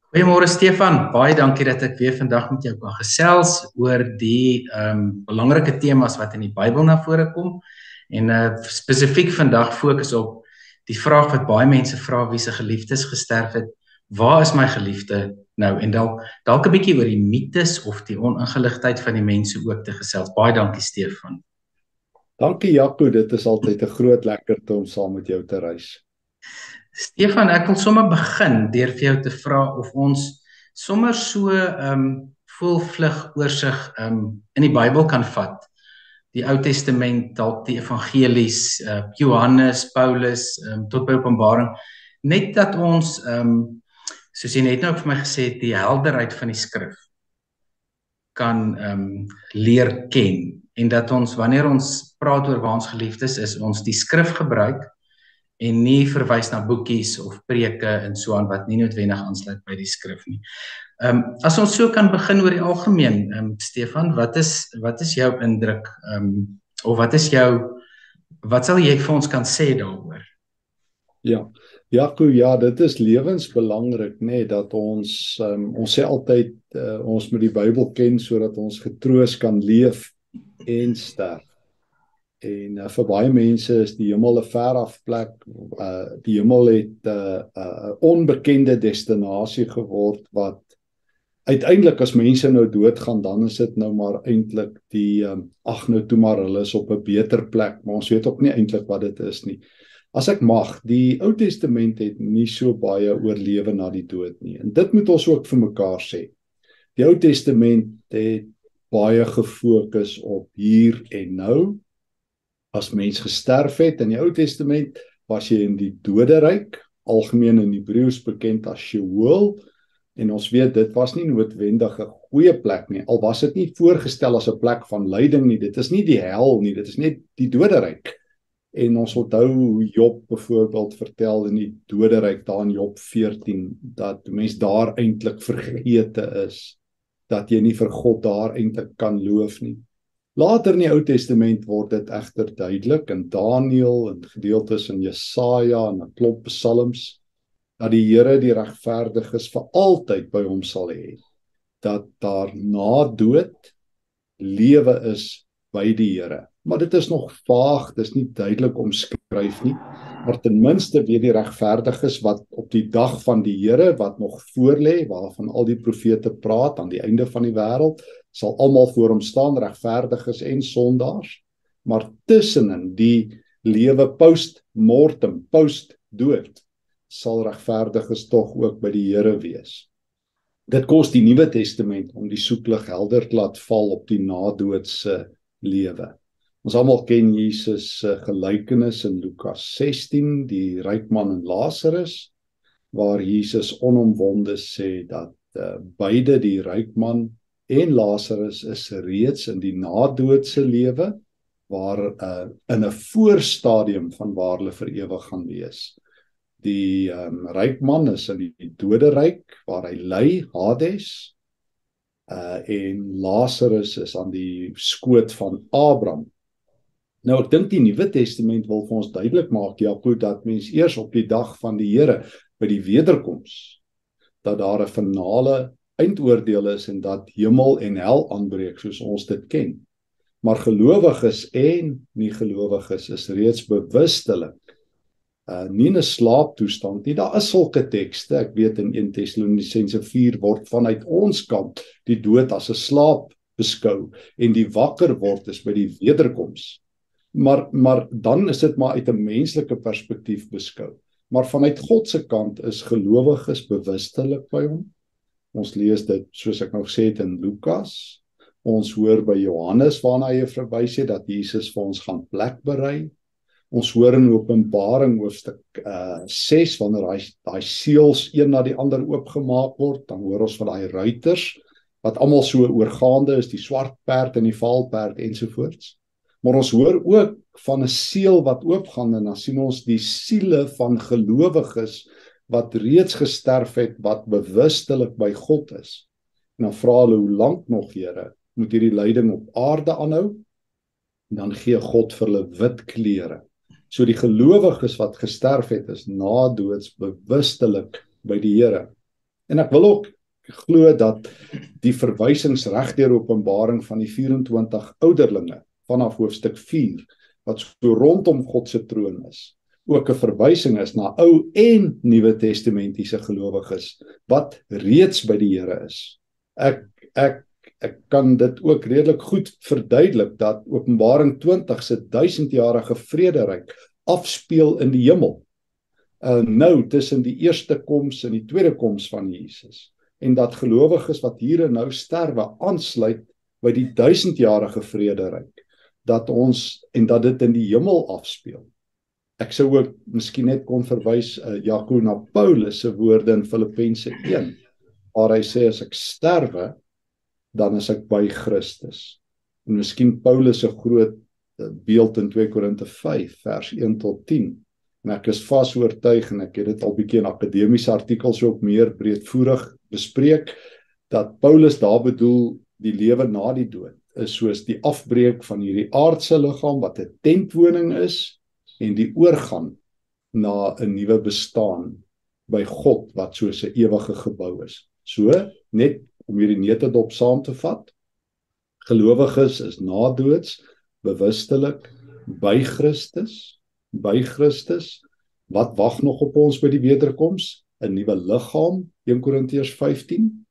Goeiemôre Stefan, baie dankie dat ek weer vandag met jou kan gesels oor die belangrike temas wat in die Bybel na vore kom en spesifiek vandag fokus op die vraag wat baie mense vra wie se geliefdes gesterf het. Waar is my geliefde nou? En dalk 'n bietjie oor die mites of die oningeligtheid van die mense ook te gesels. Baie dankie Stefan. Dankie Jaco, dit is altyd 'n groot lekkerte om saam met jou te reis. Stefan, ek wil sommer begin deur vir jou te vra of ons sommer so vol vlug oorsig in die Bybel kan vat. Die Ou Testament, dalk die evangelies, Johannes, Paulus, tot by Openbaring, net dat ons soos jy net nou vir my gesê het, die helderheid van die skrif kan leer ken en dat ons wanneer ons praat oor waar ons geliefdes is, ons die skrif gebruik en nie verwys na boekies of preke en so aan wat nie noodwendig aansluit by die skrif nie. As ons so kan begin oor die algemeen, Stefan, wat is jou indruk of wat sal jy vir ons kan sê daaroor? Ja, Jaco, ja, dit is lewensbelangrik, dat ons sê altyd ons moet die Bybel ken sodat ons getroos kan leef en sterf. En vir baie mense is die hemel 'n ver af plek. Die hemel het 'n onbekende destinasie geword wat uiteindelik as mense nou doodgaan, dan is dit nou maar eintlik nou toe maar hulle is op 'n beter plek, maar ons weet ook nie eintlik wat dit is nie. As ek mag, die Ou Testament het nie so baie oor lewe na die dood nie. En dit moet ons ook vir mekaar sê. Die Ou Testament het baie gefokus op hier en nou. As mens gesterf het in die Ou Testament, was jy in die doderyk, algemeen in Hebreëus bekend as Sheol, en ons weet dit was nie noodwendig 'n goeie plek nie, al was dit nie voorgestel as 'n plek van lyding nie. Dit is nie die hel nie, dit is net die doderyk. En ons onthou hoe Job byvoorbeeld vertel in die doderyk daar in Job 14, dat mens daar eintlik vergete is, dat jy nie vir God daar eintlik kan loof nie. Later in die Ou Testament word dit egter duidelik in Daniël en gedeeltes in Jesaja en 'n klomp psalms dat die Here die regverdiges vir altyd by hom sal hê, dat daar na dood lewe is by die Here. Maar dit is nog vaag, dit is nie duidelik omskryf nie, maar ten minste weet die regverdiges wat op die dag van die Here wat nog voorlê, waarvan al die profete praat aan die einde van die wêreld, sal almal voor hom staan, regverdiges en sondaars, maar tussenin die lewe post-mortem, post-dood, sal regverdiges tog ook by die Here wees. Dit kos die Nuwe Testament om die soeklig helder te laat val op die nadoodse lewe. Ons almal ken Jesus se gelykenis in Lukas 16, die ryk man en Lazarus, waar Jesus onomwonde sê dat beide die ryk man en Lazarus is reeds in die nadoodse lewe, waar in 'n voorstadium van waar hulle vir ewig gaan wees. Die ryk man is in die doderyk, waar hy ly, Hades, en Lazarus is aan die skoot van Abraham. Nou ek dink die Nuwe Testament wil vir ons duidelik maak, Jaco, dat mens eers op die dag van die Here, by die wederkoms, dat daar 'n finale eindoordeel is en dat hemel en hel aanbreek soos ons dit ken. Maar gelowiges en nie gelowiges is reeds bewustelik, nie in 'n slaaptoestand nie. Daar is sulke tekste, ek weet in 1 Tessalonisense 4 word vanuit ons kant die dood as 'n slaap beskou en die wakker word is by die wederkoms. Maar dan is dit maar uit 'n menslike perspektief beskou. Maar vanuit God se kant is gelowiges bewustelik by hom. Ons lees dit, soos ek nou gesê het, in Lukas. Ons hoor by Johannes waarna hy verwys het dat Jesus vir ons gaan plek berei. Ons hoor in Openbaring hoofstuk 6, wanneer daai seels een na die ander oopgemaak word, dan hoor ons van daai ruiters, wat almal so oorgaande is, die swart perd en die vaalperd ensovoorts. Maar ons hoor ook van 'n seël wat oopgaan en dan sien ons die siele van gelowiges wat reeds gesterf het, wat bewustelik by God is. En dan vra hulle, hoe lank nog, Here? Moet hierdie lyding op aarde aanhou? En dan gee God vir hulle wit klere. So die gelowiges wat gesterf het, is na doods bewustelik by die Here. En ek wil ook glo dat die verwysings reg deur Openbaring van die 24 ouderlinge vanaf hoofstuk 4 wat so rondom God se troon is, ook 'n verwysing is na Ou en Nuwe Testamentiese gelowiges wat reeds by die Here is. Ek kan dit ook redelik goed verduidelik dat Openbaring 20 se 1000-jarige vrederyk afspeel in die hemel. Nou tussen die eerste koms en die tweede koms van Jesus. En dat gelowiges wat hier en nou sterwe aansluit by die 1000-jarige vrederyk. Dat dit in die hemel afspeel. Ek sou ook miskien net kon verwys Jaco na Paulus se woorde in Filippense 1, waar hy sê as ek sterwe, dan is ek by Christus. En miskien Paulus se groot beeld in 2 Korinte 5 vers 1 tot 10. En ek is vas oortuig en ek het dit al bietjie in akademiese artikels ook meer breedvoerig bespreek, dat Paulus daar bedoel die lewe na die dood is soos die afbreek van hierdie aardse liggaam wat 'n tentwoning is en die oorgang na 'n nuwe bestaan by God wat soos 'n ewige gebou is. So, net om hierdie neutedop saam te vat, gelowiges is nadoods, bewustelik, by Christus, wat wag nog op ons by die wederkoms? 'n nuwe liggaam, 1 Korintiërs 15,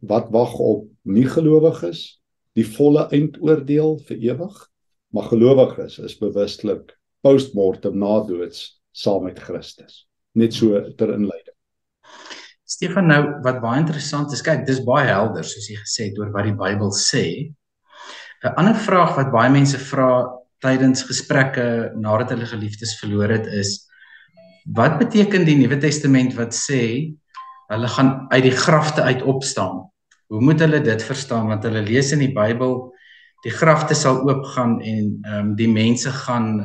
wat wag op nie gelowiges? Die volle eindoordeel vir ewig, maar gelowiges is bewustelik postmortem nadoods saam met Christus. Net so ter inleiding. Stefan, nou wat baie interessant is, kyk, dis baie helder soos jy gesê het oor wat die Bybel sê. 'n Ander vraag wat baie mense vra tydens gesprekke nadat hulle geliefdes verloor het is, wat beteken die Nuwe Testament wat sê hulle gaan uit die grafte uit opstaan? Hoe moet hulle dit verstaan? Want hulle lees in die Bybel, die grafte sal oopgaan en die mense gaan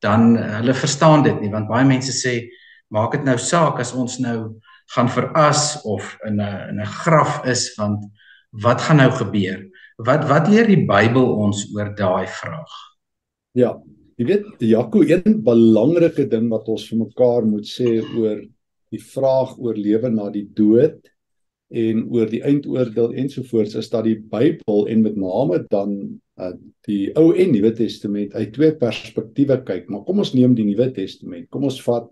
dan hulle verstaan dit nie, want baie mense sê, maak dit nou saak as ons nou gaan veras of in 'n graf is, want wat gaan nou gebeur? Wat leer die Bybel ons oor daai vraag? Ja, jy weet, Jaco, een belangrike ding wat ons vir mekaar moet sê oor die vraag oor lewe na die dood en oor die eindoordeel ensovoorts, is dat die Bybel en met name dan die Ou en Nuwe Testament uit twee perspektiewe kyk. Maar kom ons neem die Nuwe Testament. Kom ons vat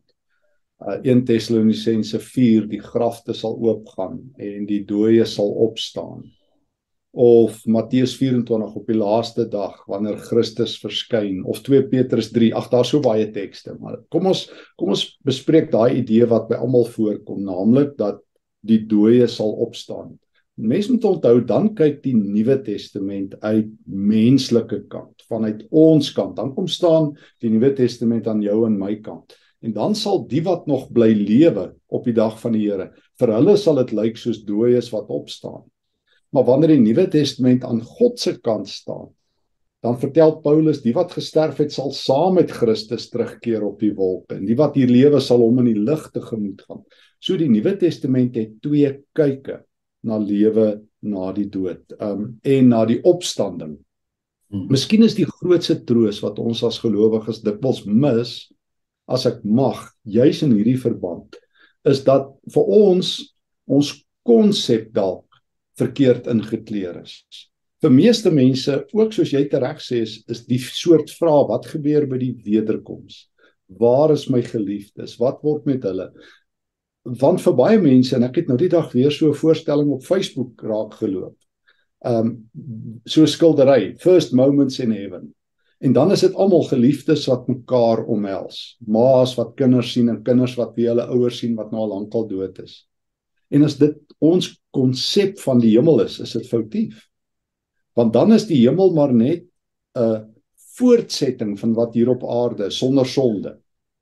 1 Tessalonisense 4, die grafte sal oopgaan en die dooie sal opstaan. Of Matteus 24 op die laaste dag wanneer Christus verskyn, of 2 Petrus 3, daar's so baie tekste, maar kom ons bespreek daai idee wat by almal voorkom, naamlik dat die dooie sal opstaan. Mens moet onthou, dan kyk die Nuwe Testament uit menslike kant, vanuit ons kant, dan kom staan die Nuwe Testament aan jou en my kant. En dan sal die wat nog bly lewe op die dag van die Here, vir hulle sal dit lyk soos dooies wat opstaan. Maar wanneer die Nuwe Testament aan God se kant staan, dan vertel Paulus, die wat gesterf het sal saam met Christus terugkeer op die wolke, en die wat hier lewe sal hom in die lig tegemoet gaan. So die Nuwe Testament het twee kyke na lewe na die dood, en na die opstanding. Miskien is die grootste troos wat ons as gelowiges dikwels mis, as ek mag, juis in hierdie verband, is dat vir ons konsep dalk verkeerd ingekleer is. Vir meeste mense, ook soos jy tereg sê, is die soort vraag, wat gebeur by die wederkoms? Waar is my geliefdes? Wat word met hulle? Want vir baie mense, en ek het nou die dag weer so 'n voorstelling op Facebook raak geloop, so skildery, First Moments in Heaven. En dan is dit almal geliefdes wat mekaar omhels, ma's wat kinders sien en kinders wat wie hulle ouers sien wat nou al lankal dood is. En as dit ons konsep van die hemel is dit foutief. Want dan is die hemel maar net 'n voortsetting van wat hier op aarde is, sonder sonde.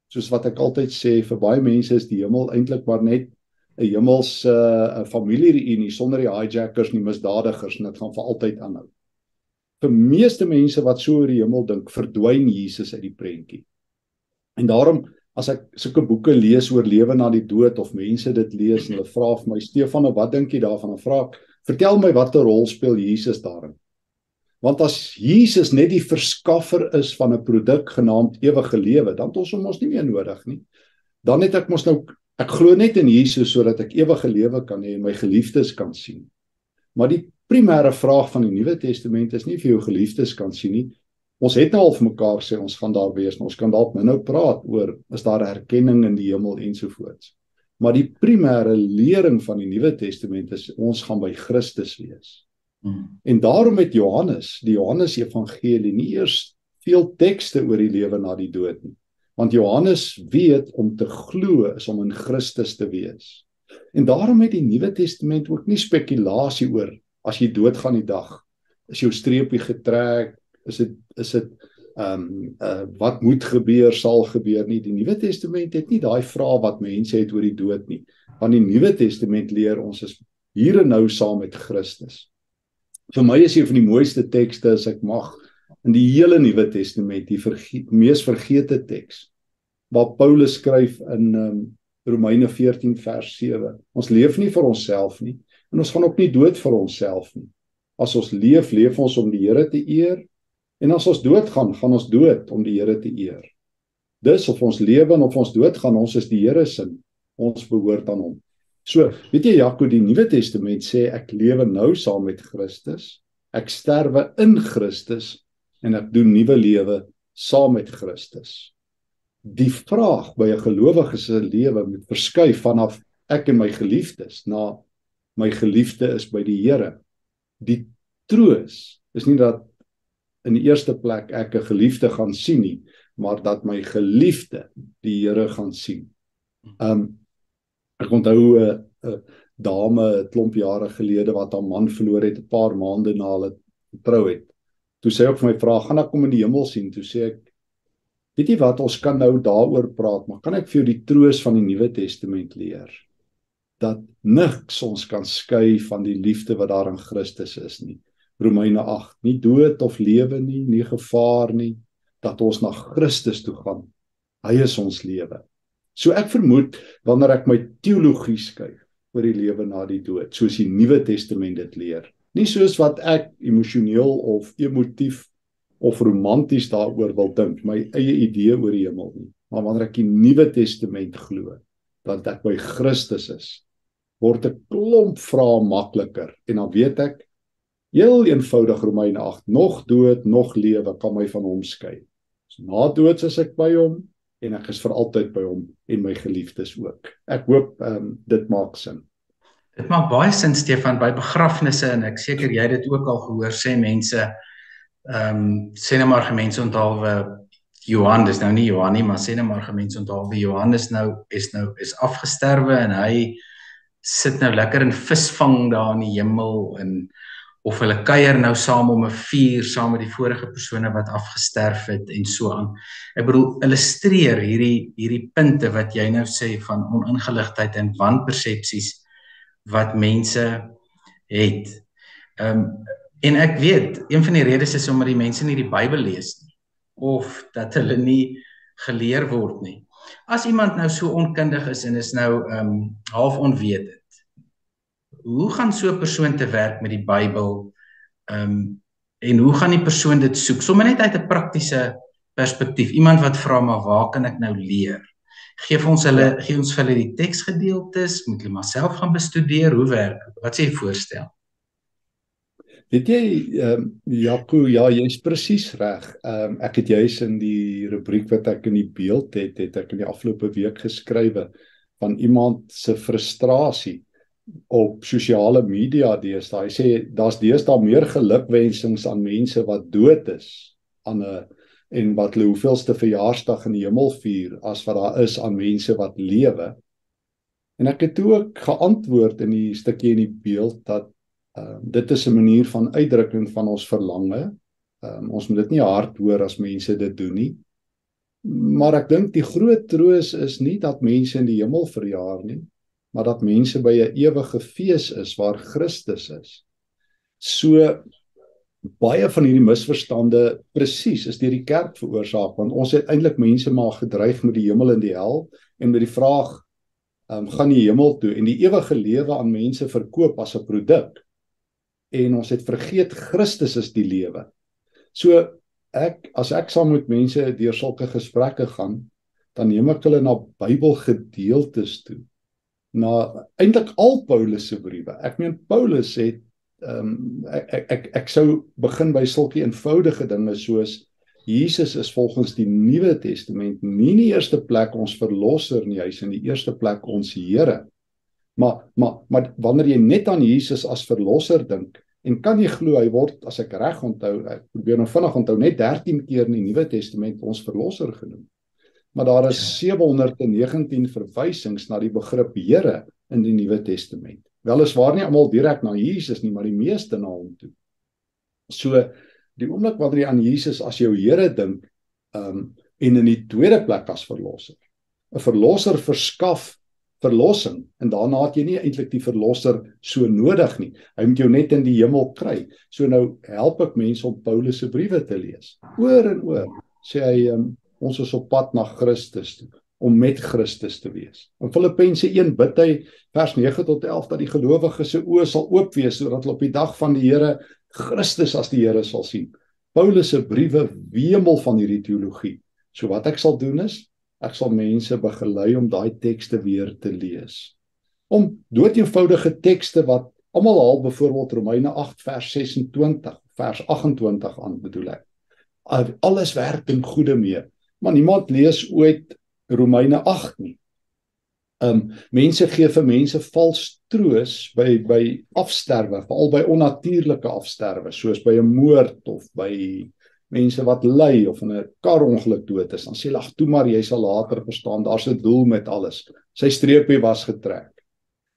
Soos wat ek altyd sê, vir baie mense is die hemel eintlik maar net 'n hemelse familiereunie sonder die hijackers en die misdadigers, en dit gaan vir altyd aanhou. Vir meeste mense wat so oor die hemel dink, verdwyn Jesus uit die prentjie. En daarom, as ek sulke boeke lees oor lewe na die dood, of mense dit lees en hulle vra vir my, Stefan, wat dink jy daarvan? Dan vra ek, vertel my wat 'n rol speel Jesus daarin? Want as Jesus net die verskaffer is van 'n produk genaamd ewige lewe, dan het ons hom nie meer nodig nie. Dan het ek mos nou Ek glo net in Jesus sodat ek ewige lewe kan hê en my geliefdes kan sien. Maar die primêre vraag van die Nuwe Testament is nie vir jou geliefdes kan sien nie. Ons het nou al vir mekaar sê ons gaan daar wees, ons kan dalk nou praat oor is daar herkenning in die hemel ensovoorts. Maar die primêre lering van die Nuwe Testament is ons gaan by Christus wees. En daarom het Johannes, die Johannes Evangelie, nie eers veel tekste oor die lewe na die dood nie. Want Johannes weet om te glo is om in Christus te wees. En daarom het die Nuwe Testament ook nie spekulasie oor as jy doodgaan die dag, is jou streepie getrek, is dit wat moet gebeur, sal gebeur nie. Die Nuwe Testament het nie daai vrae wat mense het oor die dood nie. Want die Nuwe Testament leer ons is hier en nou saam met Christus. Vir my is een van die mooiste tekste as ek mag in die hele Nuwe Testament, die mees vergete teks, waar Paulus skryf in Romeine 14 vers 7. Ons leef nie vir onsself nie, en ons gaan ook nie dood vir onsself nie. As ons leef, leef ons om die Here te eer, en as ons doodgaan, gaan ons dood om die Here te eer. Dus of ons lewe en of ons doodgaan, ons is die Here se, ons behoort aan hom. So, weet jy Jaco, die Nuwe Testament sê ek lewe nou saam met Christus, ek sterwe in Christus en ek doen nuwe lewe saam met Christus. Die vraag by 'n gelowige se lewe moet verskuif vanaf ek en my geliefdes na my geliefde is by die Here. Die troos is nie dat in die eerste plek ek 'n geliefde gaan sien nie, maar dat my geliefde die Here gaan sien. Ek onthou 'n dame 'n klomp jare gelede wat haar man verloor het 'n paar maande na hulle getrou het. Toe sê hy ook vir my vra, gaan ek kom in die hemel sien? Toe sê ek, weet jy wat, ons kan nou daaroor praat, maar kan ek vir jou die troos van die Nuwe Testament leer? Dat niks ons kan skei van die liefde wat daar in Christus is nie. Romeine 8, nie dood of lewe nie, nie gevaar nie, dat ons na Christus toe gaan. Hy is ons lewe. So ek vermoed, wanneer ek my teologie skuif oor die lewe na die dood, soos die Nuwe Testament dit leer, nie soos wat ek emosioneel of emotief of romanties daaroor wil dink, my eie idee oor die hemel nie, maar wanneer ek die Nuwe Testament glo, dat ek by Christus is, word 'n klomp vrae makliker, en dan weet ek, heel eenvoudig Romeine 8, nog dood, nog lewe kan my van hom skei. So, na dood is ek by hom, en ek is vir altyd by hom, en my geliefdes ook. Ek hoop dit maak sin. Dit maak baie sin, Stefan, by begrafnisse, en ek seker jy het dit ook al gehoor, sê mense, sê nou maar gemense onthaalwe Johan, dis nou nie Johan nie, maar sê nou maar gemense onthaalwe Johan is afgesterwe, en hy sit nou lekker in visvang daar in die hemel, of hulle kuier nou saam om 'n vuur, saam met die vorige persone wat afgesterf het, en so aan. Ek bedoel, illustreer hierdie punte wat jy nou sê van oningeligtheid en wanpersepsies wat mense het. En ek weet, een van die redes is omdat die mense nie die Bybel lees nie, of dat hulle nie geleer word nie. As iemand nou so onkundig is en is nou half onwetend, hoe gaan so 'n persoon te werk met die Bybel, en hoe gaan die persoon dit soek? Sommige net uit 'n praktiese perspektief, iemand wat vra, maar waar kan ek nou leer? Gee ons vir hulle die teksgedeeltes, moet hulle maar self gaan bestudeer, hoe werk? Wat sê jy voorstel? Weet jy, Jaco, ja, jy is presies reg. Ek het juis in die rubriek wat ek in die beeld het ek in die afgelope week geskrywe van iemand se frustrasie op sosiale media deesdae. Hy sê, daar's deesdae meer gelukwensings aan mense wat dood is, en wat hulle hoeveelste verjaarsdag in die hemel vier, as wat daar is aan mense wat lewe. En ek het ook geantwoord in die stukkie in die beeld, dat dit is 'n manier van uitdrukking van ons verlange. Ons moet dit nie hard hoor as mense dit doen nie. Maar ek dink die groot troos is nie dat mense in die hemel verjaar nie, maar dat mense by 'n ewige fees is waar Christus is. So baie van hierdie misverstande presies is deur die kerk veroorsaak, want ons het eintlik mense maar gedreig met die hemel en die hel, en met die vraag, gaan jy hemel toe, en die ewige lewe aan mense verkoop as 'n produk. En ons het vergeet Christus is die lewe. So as ek saam met mense deur sulke gesprekke gaan, dan neem ek hulle na Bybelgedeeltes toe na eintlik al Paulus se briewe. Ek meen Paulus het ek sou begin by sulke eenvoudige dinge soos Jesus is volgens die Nuwe Testament nie in die eerste plek ons verlosser nie, hy is in die eerste plek ons Here. Maar wanneer jy net aan Jesus as verlosser dink, en kan jy glo, hy word, as ek reg onthou, ek probeer nou vinnig onthou, net 13 keer in die Nuwe Testament ons verlosser genoem. Maar daar is 719 verwysings na die begrip Here in die Nuwe Testament. Weliswaar nie almal direk na Jesus nie, maar die meeste na hom toe. So, die oomblik wanneer jy aan Jesus as jou Here dink, en in die tweede plek as verlosser. 'n Verlosser verskaf verlossing, en daarna het jy nie eintlik die verlosser so nodig nie. Hy moet jou net in die hemel kry. So nou help ek mense om Paulus se briewe te lees. Oor en oor sê hy, ons is op pad na Christus toe, om met Christus te wees. In Filippense 1 bid hy, vers 9 tot 11, dat die gelowiges se oë sal oop wees, sodat hulle op die dag van die Here Christus as die Here sal sien. Paulus se briewe wemel van hierdie teologie. So wat ek sal doen is, ek sal mense begelei om daai tekste weer te lees. Om doodeenvoudige tekste wat almal haal, byvoorbeeld Romeine 8 vers 26, vers 28 aan bedoel ek. Alles werk ten goeie mee, maar niemand lees ooit Romeine 8 nie. Mense gee vir mense vals troos by afsterwe, veral by onnatuurlike afsterwe, soos by 'n moord of by mense wat ly of in 'n karongeluk dood is. Dan sê hulle, ag toe maar, jy sal later verstaan, daar's 'n doel met alles. Sy streepie was getrek.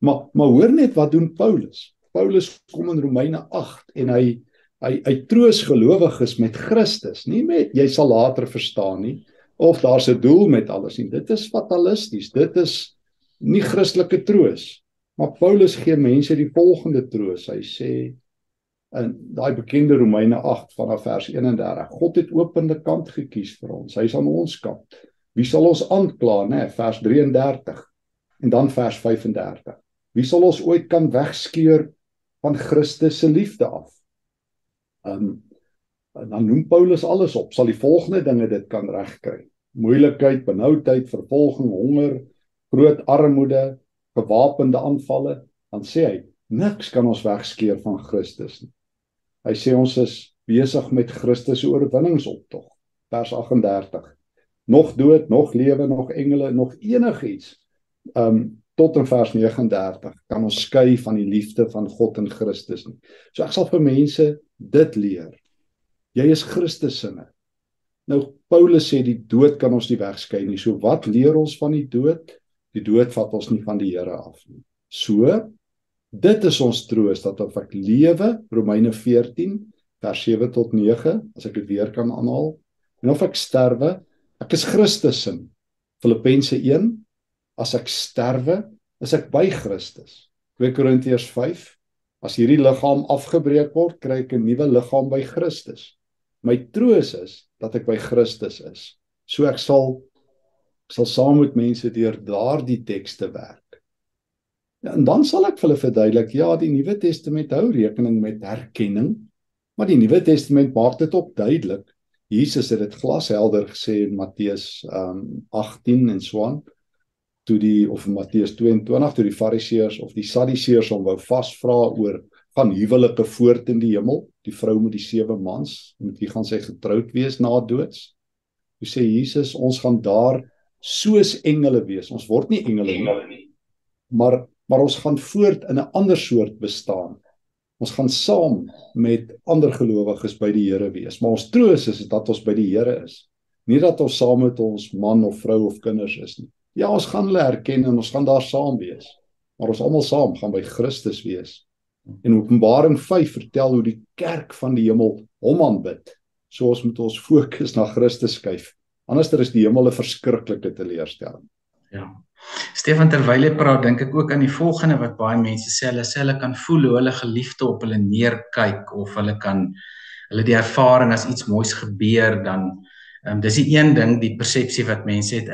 Maar hoor net wat doen Paulus. Paulus kom in Romeine 8 en hy troos gelowiges met Christus, nie met jy sal later verstaan nie, of daar's 'n doel met alles nie. Dit is fatalisties, dit is nie Christelike troos. Maar Paulus gee mense die volgende troos. Hy sê in daai bekende Romeine 8 vanaf vers 31, God het openlik kant gekies vir ons. Hy is aan ons kant. Wie sal ons aankla, né? Vers 33 en dan vers 35. Wie sal ons ooit kan wegskeer van Christus se liefde af? Dan noem Paulus alles op. Sal die volgende dinge dit kan regkry? Moeilikheid, benoudheid, vervolging, honger, groot armoede, gewapende aanvalle. Dan sê hy, niks kan ons wegskeer van Christus nie. Hy sê ons is besig met Christus se oorwinningsoptog. Vers 38. Nog dood, nog lewe, nog engele, nog enigiets. Tot in vers 39 kan ons skei van die liefde van God in Christus nie. So ek sal vir mense dit leer. Jy is Christussinne. Nou Paulus sê die dood kan ons nie wegskei nie. So wat leer ons van die dood? Die dood vat ons nie van die Here af nie. So dit is ons troos, dat of ek lewe, Romeine 14, vers 7 tot 9, as ek dit weer kan aanhaal, en of ek sterwe, ek is Christussin. Filippense 1, as ek sterwe, is ek by Christus. 2 Korintiërs 5, as hierdie liggaam afgebreek word, kry ek 'n nuwe liggaam by Christus. My troos is, dat ek by Christus is. So ek sal saam met mense deur daardie tekste werk. Ja, en dan sal ek vir hulle verduidelik, ja, die Nuwe Testament hou rekening met herkenning, maar die Nuwe Testament maak dit ook duidelik. Jesus het dit glashelder gesê in Matteus 18 en so aan, of Matteus 22, toe die Fariseërs of die Sadduseërs hom wou vasvra oor, gaan huwelike voort in die hemel, die vrou met die 7 mans, met wie gaan sy getroud wees na doods? Toe sê Jesus, ons gaan daar soos engele wees, ons word nie engele nie, maar ons gaan voort in 'n ander soort bestaan. Ons gaan saam met ander gelowiges by die Here wees. Maar ons troos is dat ons by die Here is. Nie dat ons saam met ons man of vrou of kinders is nie. Ja, ons gaan hulle herken en ons gaan daar saam wees. Maar ons almal saam gaan by Christus wees. En Openbaring 5 vertel hoe die kerk van die hemel hom aanbid. So ons moet ons fokus na Christus skuif. Anders is die hemel 'n verskriklike teleurstelling. Ja. Stefan, terwyl jy praat, dink ek ook aan die volgende wat baie mense sê, hulle kan voel hoe hulle geliefde op hulle neerkyk, of hulle die ervaring as iets moois gebeur, dan, dis die een ding, die persepsie wat mense het,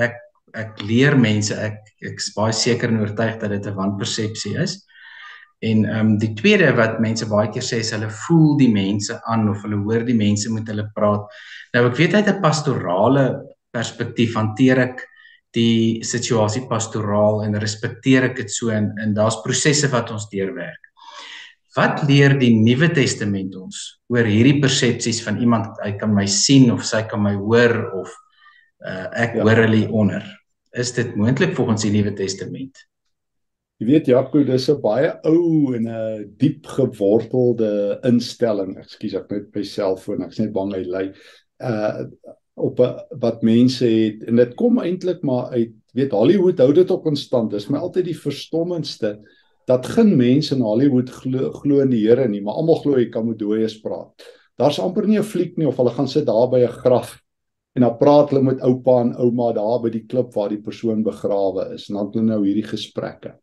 ek leer mense, ek is baie seker en oortuig dat dit 'n wanpersepsie is, en die tweede wat mense baie keer sê, is hulle voel die mense aan, of hulle hoor die mense met hulle praat. Nou ek weet uit 'n pastorale perspektief hanteer ek die situasie pastoraal en respekteer ek dit so en daar's prosesse wat ons deurwerk. Wat leer die Nuwe Testament ons oor hierdie persepsies van iemand, hy kan my sien of sy kan my hoor of ek hoor hulle onder? Is dit moontlik volgens die Nuwe Testament? Jy weet Jaco, dis 'n baie ou en 'n diep gewortelde instelling. Ekskuus, ek net by selfoon, ek's net bang hy lei. Op wat mense het, en dit kom eintlik maar uit, weet Hollywood hou dit op in stand. Dis my altyd die verstommendste dat geen mense in Hollywood glo in die Here nie, maar almal glo jy kan met dooies praat. Daar's amper nie 'n fliek nie of hulle gaan sit daar by 'n graf en dan praat hulle met oupa en ouma daar by die klip waar die persoon begrawe is, en dan doen nou hierdie gesprekke.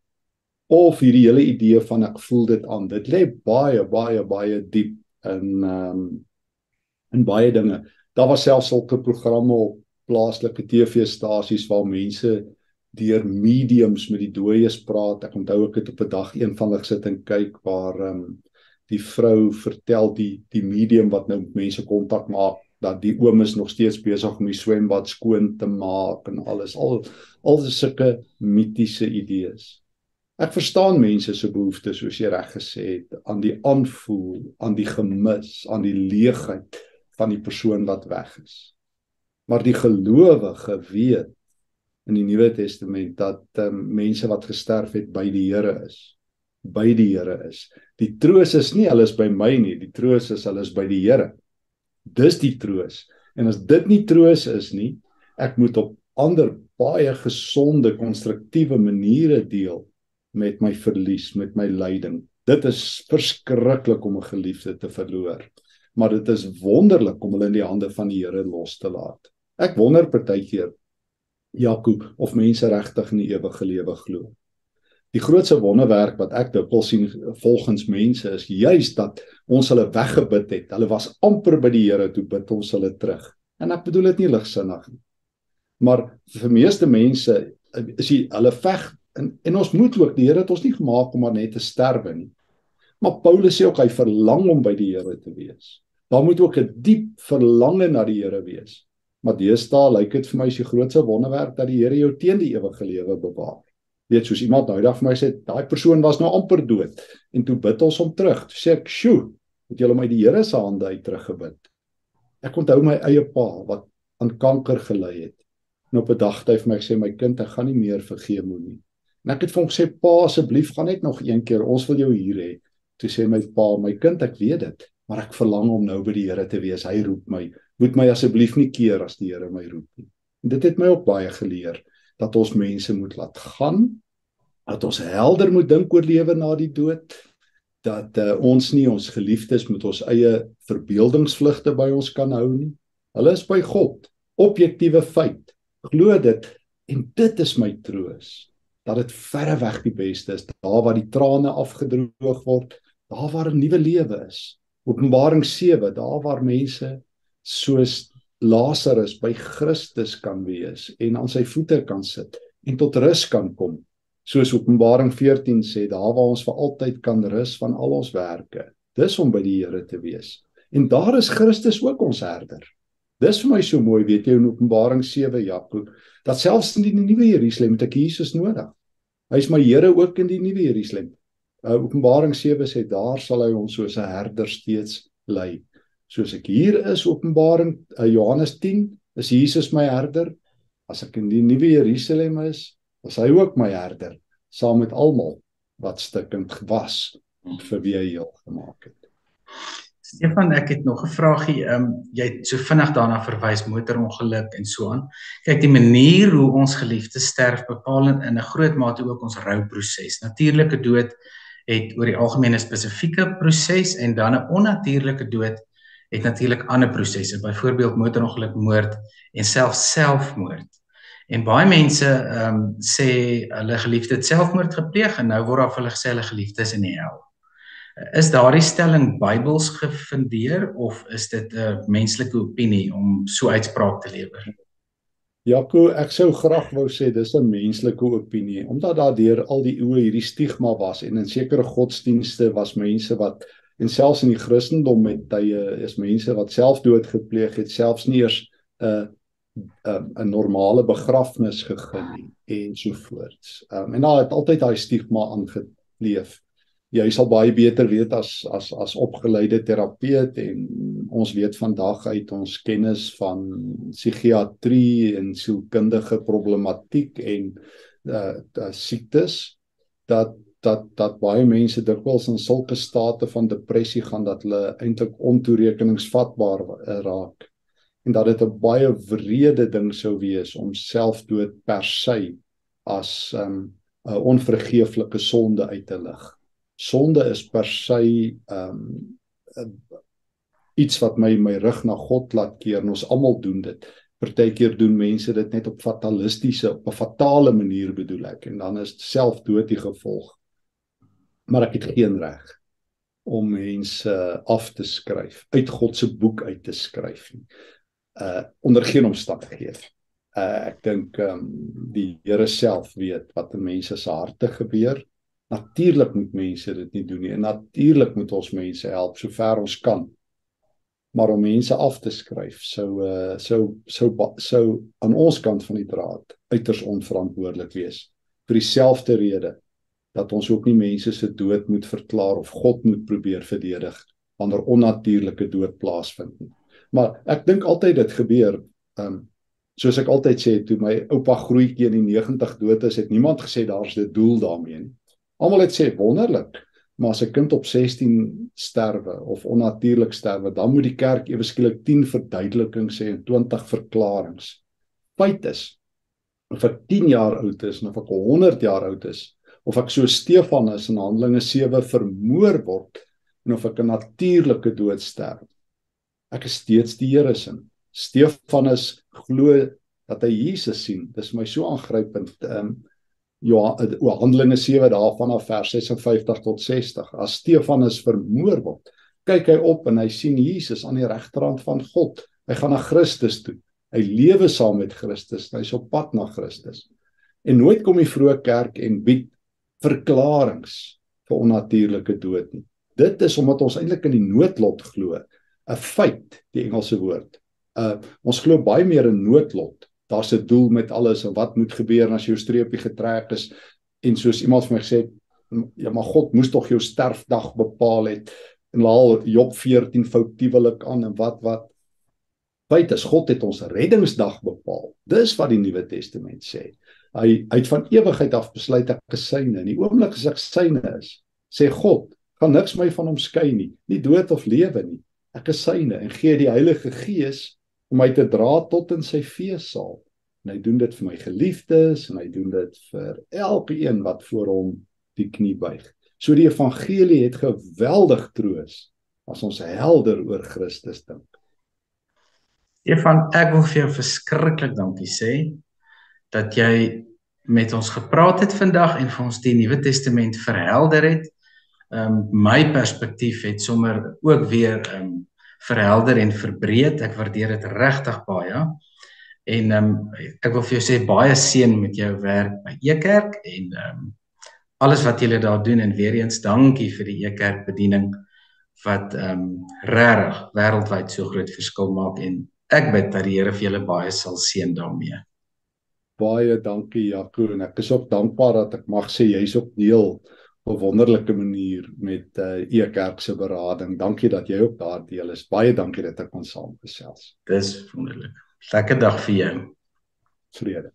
Of hierdie hele idee van ek voel dit aan. Dit lê baie diep in baie dinge. Daar was selfs sulke programme op plaaslike TV-stasies waar mense deur mediums met die dooies praat. Ek onthou ek het op 'n dag eenvoudig sit en kyk waar die vrou vertel die medium wat nou met mense kontak maak, dat die oom is nog steeds besig om die swembad skoon te maak en alles. Al sulke mitiese idees. Ek verstaan mense se behoeftes, soos jy reg gesê het, aan die aanvoel, aan die gemis, aan die leegheid van die persoon wat weg is. Maar die gelowige weet in die Nuwe Testament dat mense wat gesterf het by die Here is. By die Here is. Die troos is nie hulle is by my nie, die troos is hulle is by die Here. Dis die troos. En as dit nie troos is nie, ek moet op ander baie gesonde, konstruktiewe maniere deel met my verlies, met my lyding. Dit is verskriklik om 'n geliefde te verloor. Maar dit is wonderlik om hulle in die hande van die Here los te laat. Ek wonder partykeer, Jakob, of mense regtig in die ewige lewe glo. Die grootste wonderwerk wat ek dikwels sien volgens mense is juis dat ons hulle weggebid het. Hulle was amper by die Here, toe bid ons hulle terug. En ek bedoel dit nie ligsinnig nie. Maar vir meeste mense is hulle veg, en ons moet ook, die Here het ons nie gemaak om maar net te sterwe nie. Maar Paulus sê ook, hy verlang om by die Here te wees. Daar moet ook 'n diep verlange na die Here wees. Maar deesdae lyk dit vir my is die grootste wonderwerk dat die Here jou teen die ewige lewe bewaar. Weet, soos iemand nou dag vir my sê, daai persoon was nou amper dood, en toe bid ons hom terug. Toe sê ek, sjoe, het julle my die Here se hande uit teruggebid. Ek onthou my eie pa, wat aan kanker gely het. En op 'n dag het hy vir my gesê, my kind, ek gaan nie meer vergewe nie. En ek het vir hom gesê, pa, asseblief, gaan net nog een keer, ons wil jou hier hê. Toe sê my pa, my kind, ek weet dit, maar ek verlang om nou by die Here te wees, hy roep my, moet my asseblief nie keer as die Here my roep nie. En dit het my ook baie geleer, dat ons mense moet laat gaan, dat ons helder moet dink oor lewe na die dood, dat ons nie ons geliefdes met ons eie verbeeldingsvlugte by ons kan hou nie. Hulle is by God, objektiewe feit, glo dit, en dit is my troos, dat dit verreweg die beste is, daar waar die trane afgedroog word, daar waar 'n nuwe lewe is. Openbaring 7, daar waar mense soos Lazarus by Christus kan wees en aan sy voete kan sit en tot rus kan kom. Soos Openbaring 14 sê, daar waar ons vir altyd kan rus van al ons werke. Dis om by die Here te wees. En daar is Christus ook ons herder. Dis vir my so mooi, weet jy, in Openbaring 7, Jakob, dat selfs in die nuwe Jerusalem het ek Jesus nodig. Hy is my Here ook in die nuwe Jerusalem. Openbaring 7 sê, daar sal hy ons soos 'n herder steeds lei. Soos ek hier is, Openbaring Johannes 10, is Jesus my herder. As ek in die nuwe Jerusalem is hy ook my herder, saam met almal wat stikkend was, vir wie hy heel gemaak het. Stefan, ek het nog 'n vraagie. Jy het so vinnig daarna verwys, motorongeluk en so aan. Kyk, die manier hoe ons geliefdes sterf bepaal in 'n groot mate ook ons rouproses. Natuurlike dood het oor die algemeen 'n spesifieke proses, en dan 'n onnatuurlike dood het natuurlik ander prosesse, byvoorbeeld motorongeluk, moord en selfs selfmoord. En baie mense sê hulle geliefde het selfmoord gepleeg, en nou word daar vir hulle gesê hulle geliefdes in die hel. Is daardie stelling Bybels gefundeer, of is dit 'n menslike opinie om so uitspraak te lewer? Jaco, ek sou graag wou sê dis 'n menslike opinie, omdat daar deur al die eeue hierdie stigma was, en in sekere godsdienste was mense wat, en selfs in die Christendom met tye is mense wat selfdood gepleeg het, selfs nie eers 'n normale begrafnis gegee nie en so voorts. En daar het altyd daai stigma aangeleef. Jy sal baie beter weet as opgeleide terapeut en ons weet vandag uit ons kennis van psigiatrie en sielkundige problematiek en siektes dat baie mense dikwels in sulke state van depressie gaan dat hulle eintlik ontoerekeningsvatbaar raak en dat dit 'n baie wrede ding sou wees om selfdood per se as 'n onvergeeflike sonde uit te lig. Sonde is per se iets wat my rug na God laat keer en ons almal doen dit. Partykeer doen mense dit net op op 'n fatale manier bedoel ek en dan is selfdood die gevolg. Maar ek het geen reg om mense af te skryf, uit God se boek uit te skryf nie. Onder geen omstandighede. Ek dink die Here self weet wat in mense se harte gebeur. Natuurlik moet mense dit nie doen nie en natuurlik moet ons mense help so ver ons kan. Maar om mense af te skryf sou aan ons kant van die draad uiters onverantwoordelik wees. Vir dieselfde rede dat ons ook nie mense se dood moet verklaar of God moet probeer verdedig wanneer onnatuurlike dood plaasvind nie. Maar ek dink altyd dit gebeur, soos ek altyd sê, toe my oupa grootjie in die 90 dood is, het niemand gesê daar's 'n doel daarmee nie. Almal het sê wonderlik, maar as 'n kind op 16 sterwe of onnatuurlik sterwe, dan moet die kerk ewe skielik 10 verduidelikings sê en 20 verklaringe. Feit is, of ek 10 jaar oud is en of ek 100 jaar oud is, of ek so Stefanus in Handelinge 7 vermoor word en of ek 'n natuurlike dood sterf. Ek is steeds die Here se. Stefanus glo dat hy Jesus sien. Dis my so aangrypend. Handelinge 7 daar vanaf vers 56 tot 60. As Stefanus vermoor word, kyk hy op en hy sien Jesus aan die regterhand van God. Hy gaan na Christus toe. Hy lewe saam met Christus. Hy's op pad na Christus. En nooit kom die vroeë kerk en bied verklaringe vir onnatuurlike dood nie. Dit is omdat ons eintlik in die noodlot glo. 'n feit, die Engelse woord. Ons glo baie meer in noodlot. Daar's 'n doel met alles en wat moet gebeur as jou streepie getrek is. En soos iemand vir my gesê, ja, maar God moes tog jou sterfdag bepaal het. En laal Job 14 foutiewelik aan en wat. Feit is, God het ons reddingsdag bepaal. Dis wat die Nuwe Testament sê. Hy het van ewigheid af besluit ek is syne. In die oomblik as ek syne is, sê God, gaan niks my van hom skei nie dood of lewe nie. Ek is syne en gee die Heilige Gees om my te dra tot in sy feessaal. En hy doen dit vir my geliefdes en hy doen dit vir elke een wat voor hom die knie buig. So die evangelie het geweldig troos as ons helder oor Christus dink. Stefan, ek wil vir jou verskriklik dankie sê dat jy met ons gepraat het vandag en vir ons die Nuwe Testament verhelder het. My perspektief het sommer ook weer verhelder en verbreed. Ek waardeer dit regtig baie. En ek wil vir jou sê baie seën met jou werk by Ekerk en alles wat julle daar doen en weer eens dankie vir die Ekerk bediening wat regtig wêreldwyd so groot verskil maak en ek bid dat die Here vir julle baie sal seën daarmee. Baie dankie Jaco en ek is ook dankbaar dat ek mag sê jy's ook deel op 'n wonderlike manier met Ekerk se berading. Dankie dat jy ook daar deel is. Baie dankie dat ek kon saamgesels. Dis wonderlik. Lekker dag vir jou. Vrede.